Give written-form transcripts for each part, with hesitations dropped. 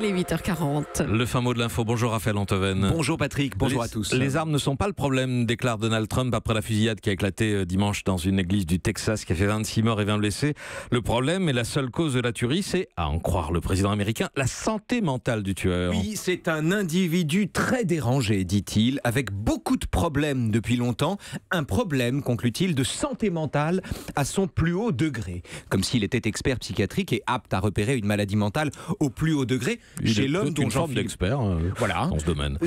il est 8h40. Le fin mot de l'info. Bonjour Raphaël Antoven. Bonjour Patrick, bonjour à tous. Les armes ne sont pas le problème, déclare Donald Trump après la fusillade qui a éclaté dimanche dans une église du Texas qui a fait 26 morts et 20 blessés. Le problème et la seule cause de la tuerie, c'est, à en croire le président américain, la santé mentale du tueur. Oui, c'est un individu très dérangé, dit-il, avec beaucoup de problèmes depuis longtemps. Un problème, conclut-il, de santé mentale à son plus haut degré. Comme s'il était expert psychiatrique et apte à repérer une maladie mentale au plus haut degré chez l'homme dont Jean-Philippe... d'expert voilà. dans ce domaine.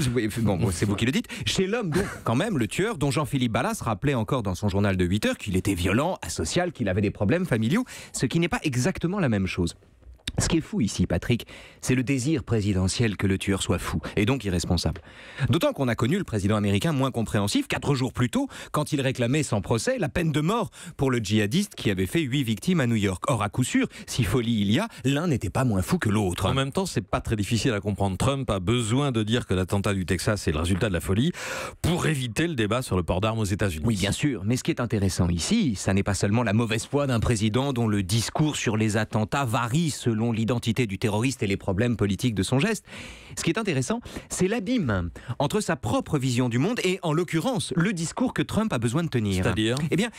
Bon, c'est vous qui le dites. Chez l'homme, donc, quand même, le tueur, dont Jean-Philippe Ballas rappelait encore dans son journal de 8 heures qu'il était violent, asocial, qu'il avait des problèmes familiaux, ce qui n'est pas exactement la même chose. Ce qui est fou ici, Patrick, c'est le désir présidentiel que le tueur soit fou, et donc irresponsable. D'autant qu'on a connu le président américain moins compréhensif 4 jours plus tôt, quand il réclamait sans procès la peine de mort pour le djihadiste qui avait fait 8 victimes à New York. Or, à coup sûr, si folie il y a, l'un n'était pas moins fou que l'autre. En même temps, c'est pas très difficile à comprendre. Trump a besoin de dire que l'attentat du Texas est le résultat de la folie pour éviter le débat sur le port d'armes aux États-Unis. Oui, bien sûr, mais ce qui est intéressant ici, ça n'est pas seulement la mauvaise foi d'un président dont le discours sur les attentats varie selon l'identité du terroriste et les problèmes politiques de son geste. Ce qui est intéressant, c'est l'abîme entre sa propre vision du monde et, en l'occurrence, le discours que Trump a besoin de tenir. C'est-à-dire ? Eh bien,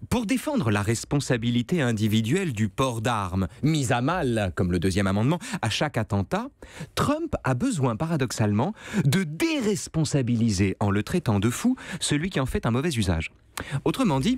pour défendre la responsabilité individuelle du port d'armes, mise à mal, comme le deuxième amendement, à chaque attentat, Trump a besoin, paradoxalement, de déresponsabiliser, en le traitant de fou, celui qui en fait un mauvais usage. Autrement dit,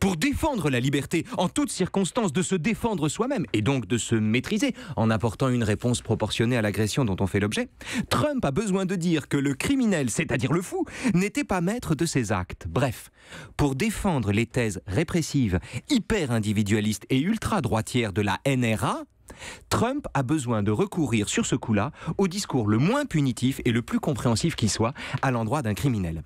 pour défendre la liberté, en toutes circonstances, de se défendre soi-même, et donc de se maîtriser, en apportant une réponse proportionnée à l'agression dont on fait l'objet, Trump a besoin de dire que le criminel, c'est-à-dire le fou, n'était pas maître de ses actes. Bref, pour défendre les thèses répressives, hyper-individualistes et ultra-droitières de la NRA, Trump a besoin de recourir sur ce coup-là au discours le moins punitif et le plus compréhensif qui soit à l'endroit d'un criminel.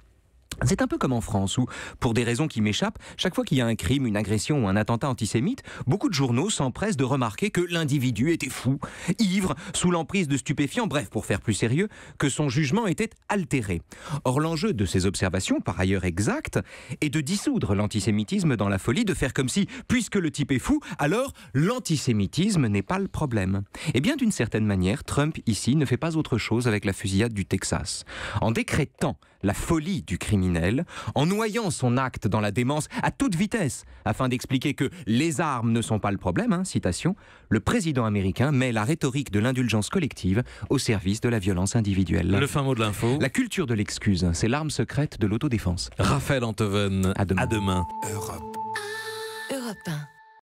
C'est un peu comme en France où, pour des raisons qui m'échappent, chaque fois qu'il y a un crime, une agression ou un attentat antisémite, beaucoup de journaux s'empressent de remarquer que l'individu était fou, ivre, sous l'emprise de stupéfiants, bref, pour faire plus sérieux, que son jugement était altéré. Or, l'enjeu de ces observations, par ailleurs exactes, est de dissoudre l'antisémitisme dans la folie, de faire comme si, puisque le type est fou, alors l'antisémitisme n'est pas le problème. Eh bien, d'une certaine manière, Trump, ici, ne fait pas autre chose avec la fusillade du Texas. En décrétant la folie du criminel, en noyant son acte dans la démence à toute vitesse, afin d'expliquer que les armes ne sont pas le problème, citation, le président américain met la rhétorique de l'indulgence collective au service de la violence individuelle. Le fin mot de l'info. La culture de l'excuse, c'est l'arme secrète de l'autodéfense. Raphaël Antoven, À demain. À demain. Europe 1.